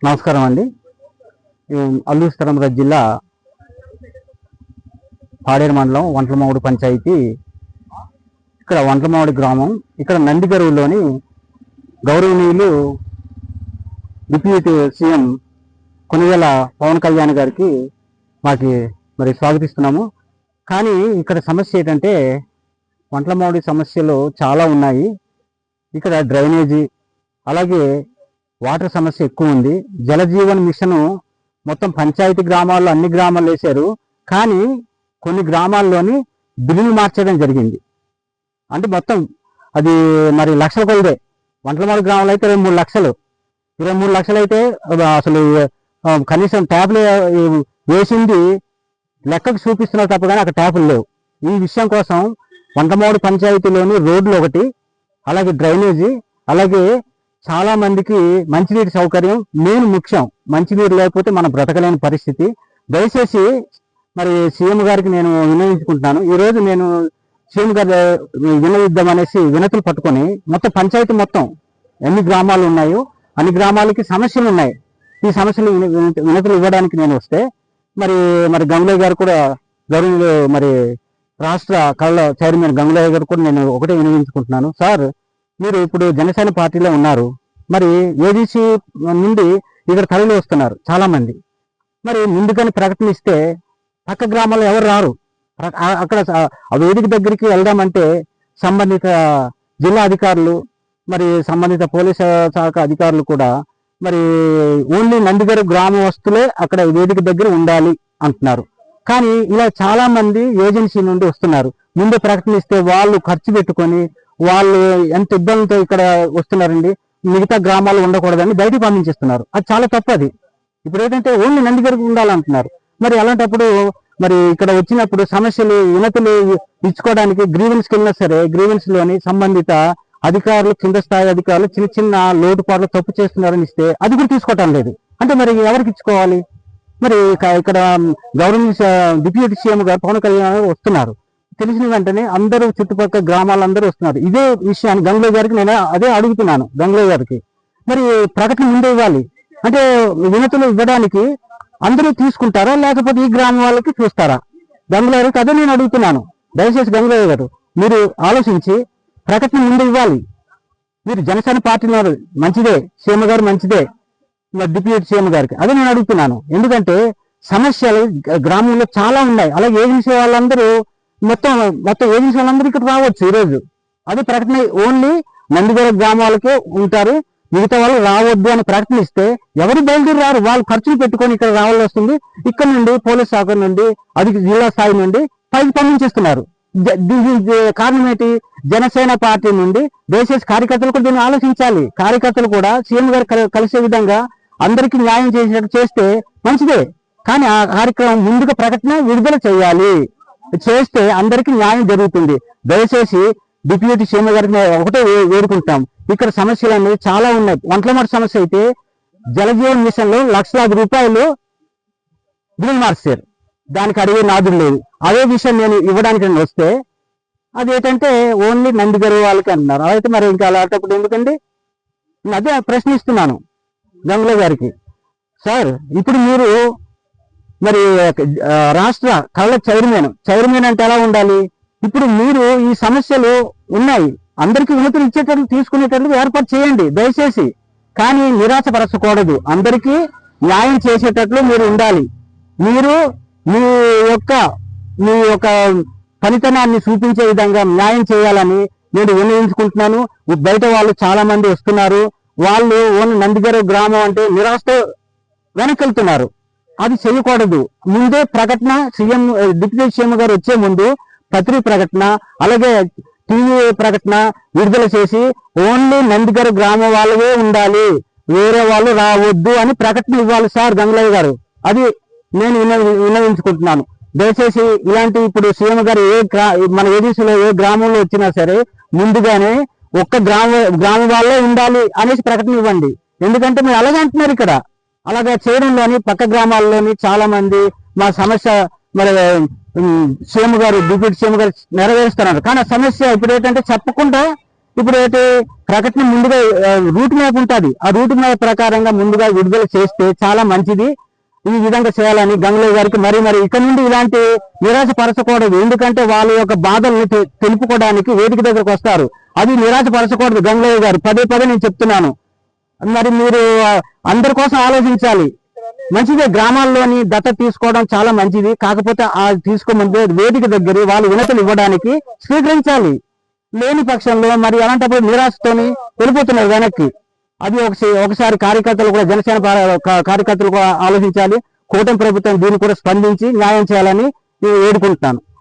నమస్కారం అండి. అల్లూరు సీతారామరాజు జిల్లా పాడేరు మండలం వంటలమామిడి పంచాయతీ, ఇక్కడ వంటలమామిడి గ్రామం. ఇక్కడ నందిగరువులోని గౌరవనీయులు డిప్యూటీ సీఎం కొనిదెల పవన్ కళ్యాణ్ గారికి మరి స్వాగతిస్తున్నాము. కానీ ఇక్కడ సమస్య ఏంటంటే, వంటలమామిడి సమస్యలు చాలా ఉన్నాయి. ఇక్కడ డ్రైనేజీ, అలాగే వాటర్ సమస్య ఎక్కువ ఉంది. జలజీవన్ మిషన్ మొత్తం పంచాయతీ గ్రామాల్లో అన్ని గ్రామాల్లో వేశారు, కానీ కొన్ని గ్రామాల్లోని బిల్లులు మార్చడం జరిగింది. అంటే మొత్తం అది మరి లక్షల కొలదే. వంటలమామిడి గ్రామంలో అయితే 23 లక్షలు, 23 లక్షలు అయితే అసలు కనీసం ట్యాపులు వేసింది లెక్కకు చూపిస్తున్నారు తప్ప కానీ అక్కడ ట్యాపులు లేవు. ఈ విషయం కోసం వంటలమామిడి పంచాయతీలోని రోడ్లు ఒకటి, అలాగే డ్రైనేజీ, అలాగే చాలా మందికి మంచినీటి సౌకర్యం మెయిన్ ముఖ్యం. మంచినీరు లేకపోతే మనం బ్రతకలేని పరిస్థితి. దయచేసి మరి సీఎం గారికి నేను విన్నవించుకుంటున్నాను. ఈరోజు నేను సీఎం గారు విన్నవిద్దామనేసి వినతులు పట్టుకొని మొత్తం పంచాయతీ మొత్తం ఎన్ని గ్రామాలు ఉన్నాయో అన్ని గ్రామాలకి సమస్యలు ఉన్నాయి. ఈ సమస్యలు వినతులు ఇవ్వడానికి నేను వస్తే మరి గంగులయ్య గారు కూడా, గౌరవ మరి రాష్ట్ర కళ చైర్మన్ గంగులయ్య గారు కూడా నేను ఒకటే వినియోగించుకుంటున్నాను. సార్, మీరు ఇప్పుడు జనసేన పార్టీలో ఉన్నారు, మరి ఏజీసీ నుండి ఇక్కడ తరలి వస్తున్నారు చాలా మంది. మరి ముందుగానే ప్రకటన ఇస్తే పక్క గ్రామాల్లో ఎవరు రారు. అక్కడ ఆ వేదిక దగ్గరికి వెళ్దామంటే సంబంధిత జిల్లా అధికారులు, మరి సంబంధిత పోలీసు శాఖ అధికారులు కూడా మరి ఓన్లీ నందిగారు గ్రామస్తులే అక్కడ వేదిక దగ్గర ఉండాలి అంటున్నారు. కానీ ఇలా చాలా మంది ఏజెన్సీ నుండి వస్తున్నారు. ముందే ప్రకటన ఇస్తే వాళ్ళు ఖర్చు పెట్టుకొని వాళ్ళు ఎంత ఇబ్బందితో ఇక్కడ వస్తున్నారండి. మిగతా గ్రామాలు ఉండకూడదని బయటకు పంపించేస్తున్నారు. అది చాలా తప్పది. ఇప్పుడు ఏంటంటే ఓన్లీ నందిగారికి ఉండాలంటున్నారు. మరి అలాంటప్పుడు మరి ఇక్కడ వచ్చినప్పుడు సమస్యలు వినతులు ఇచ్చుకోవడానికి గ్రీవెన్స్కి వెళ్ళినా సరే, గ్రీవెన్స్ లోని సంబంధిత అధికారులు, కింద స్థాయి అధికారులు చిన్న చిన్న లోటుపాట్లు తప్పు చేస్తున్నారని ఇస్తే అది కూడా తీసుకోవటం లేదు. అంటే మరి ఎవరికి ఇచ్చుకోవాలి? మరి ఇక్కడ గవర్నమెంట్ డిప్యూటీ సీఎం గారు పవన్ కళ్యాణ్ వస్తున్నారు. తెలిసిన వెంటనే అందరూ చుట్టుపక్కల గ్రామాలందరూ వస్తున్నారు. ఇదే విషయాన్ని గంగులయ్య గారికి నేను అదే అడుగుతున్నాను. గంగులయ్య గారికి మరి ప్రకటన ముందే ఇవ్వాలి. అంటే వినతులు ఇవ్వడానికి అందరూ తీసుకుంటారా, లేకపోతే ఈ గ్రామం వాళ్ళకి చూస్తారా? గంగులయ్య గారికి అదే నేను అడుగుతున్నాను. దయచేసి గంగులయ్య గారు మీరు ఆలోచించి ప్రకటన ముందు ఇవ్వాలి. మీరు జనసేన పార్టీ మంచిదే, సీఎం గారు మంచిదే, డిప్యూటీ సీఎం గారికి అదే నేను అడుగుతున్నాను. ఎందుకంటే సమస్యలు గ్రామంలో చాలా ఉన్నాయి. అలాగే ఏజెన్సీ వాళ్ళందరూ మొత్తం ఏజెన్సీ వాళ్ళందరూ ఇక్కడ రావచ్చు ఈరోజు. అదే ప్రకటన ఓన్లీ నందిగారు గ్రామాలకే ఉంటారు, మిగతా వాళ్ళు రావద్దు అని ప్రకటన ఇస్తే ఎవరు బయలుదేరి రారు. వాళ్ళు ఖర్చులు పెట్టుకొని ఇక్కడ రావాల్సి వస్తుంది. ఇక్కడ నుండి పోలీస్ శాఖ నుండి, అది జిల్లా స్థాయి నుండి పైకి పంపించేస్తున్నారు. కారణం ఏంటి? జనసేన పార్టీ నుండి దయచేసి కార్యకర్తలు కూడా దీన్ని ఆలోచించాలి. కార్యకర్తలు కూడా సీఎం గారు కలిసే విధంగా అందరికీ న్యాయం చేసినట్టు చేస్తే మంచిదే. కానీ ఆ కార్యక్రమం ముందుగా ప్రకటన విడుదల చేయాలి. చేస్తే అందరికీ న్యాయం జరుగుతుంది. దయచేసి డిప్యూటీ సీఎం గారిని ఒకటే వేడుకుంటాం. ఇక్కడ సమస్యలు అనేవి చాలా ఉన్నాయి. వంటలమామిడి సమస్య అయితే జలజీవన్ మిషన్ లో లక్షలాది రూపాయలు బిల్లు మార్చారు. దానికి అడిగే నాదుడు లేదు. అదే విషయం నేను ఇవ్వడానికి వస్తే అదేంటంటే ఓన్లీ నందిగారు వాళ్ళకి అంటున్నారు. అయితే మరి ఇంకా అలాంటప్పుడు ఎందుకండి? అదే ప్రశ్నిస్తున్నాను గంగులయ్య గారికి. సార్, ఇప్పుడు మీరు మరి రాష్ట్ర కళ చైర్మన్ అంటే ఎలా ఉండాలి? ఇప్పుడు మీరు ఈ సమస్యలు ఉన్నాయి, అందరికీ వినతులు ఇచ్చేటట్లు తీసుకునేటట్లు ఏర్పాటు చేయండి దయచేసి. కానీ నిరాశపరచకూడదు. అందరికీ న్యాయం చేసేటట్లు మీరు ఉండాలి. మీరు మీ యొక్క పనితనాన్ని చూపించే విధంగా న్యాయం చేయాలని నేను విన్నవించుకుంటున్నాను. బయట వాళ్ళు చాలా మంది వస్తున్నారు. వాళ్ళు ఓన్లీ నందిగారు గ్రామం అంటే నిరాశతో వెనకెళ్తున్నారు. అది చేయకూడదు. ముందే ప్రకటన సీఎం, డిప్యూటీ సీఎం గారు వచ్చే ముందు పత్రిక ప్రకటన, అలాగే టీవీ ప్రకటన విడుదల చేసి ఓన్లీ నందిగారు గ్రామం వాళ్ళవే ఉండాలి, వేరే వాళ్ళు రావద్దు అని ప్రకటన ఇవ్వాలి సార్ గంగులయ్య గారు. అది నేను విన్నవించుకుంటున్నాను. దయచేసి ఇలాంటి ఇప్పుడు సీఎం గారు మన ఏజెన్సీలో ఏ గ్రామంలో వచ్చినా సరే ముందుగానే ఒక్క గ్రామం వాళ్ళే ఉండాలి అనేసి ప్రకటన ఇవ్వండి. ఎందుకంటే మీరు అలాగే అంటున్నారు. ఇక్కడ అలాగే చేయడంలోని పక్క గ్రామాల్లోని చాలా మంది మా సమస్య మరి సీఎం గారు, డిప్యూటీ సీఎం గారు నెరవేరుస్తున్నారు. కానీ ఆ సమస్య ఇప్పుడు ఏంటంటే చెప్పకుండా ఇప్పుడు అయితే ప్రకటన ముందుగా రూట్ మ్యాప్ ఉంటుంది. ఆ రూట్ మ్యాప్ ప్రకారంగా ముందుగా విడుదల చేస్తే చాలా మంచిది. ఈ విధంగా చేయాలని గంగులయ్య గారికి మరి ఇక్కడ నుండి ఇలాంటి నిరాశపరచకూడదు. ఎందుకంటే వాళ్ళ యొక్క బాధల్ని తెలుపుకోవడానికి వేదిక దగ్గరకు వస్తారు. అది నిరాశపరచకూడదు గంగులయ్య గారు. పదే నేను చెప్తున్నాను. మరి మీరు అందరి కోసం ఆలోచించాలి. మంచిదే, గ్రామాల్లోని దత్తత తీసుకోవడం చాలా మంచిది. కాకపోతే ఆ తీసుకోమంటే వేదిక దగ్గర వాళ్ళు వినతులు ఇవ్వడానికి స్వీకరించాలి. లేని పక్షంలో మరి అలాంటప్పుడు నిరాశతోని వెళ్ళిపోతున్నారు వెనక్కి. అది ఒకసారి కార్యకర్తలు కూడా, జనసేన కార్యకర్తలు కూడా ఆలోచించాలి. కూటమి ప్రభుత్వం దీన్ని కూడా స్పందించి న్యాయం చేయాలని నేను వేడుకుంటున్నాను.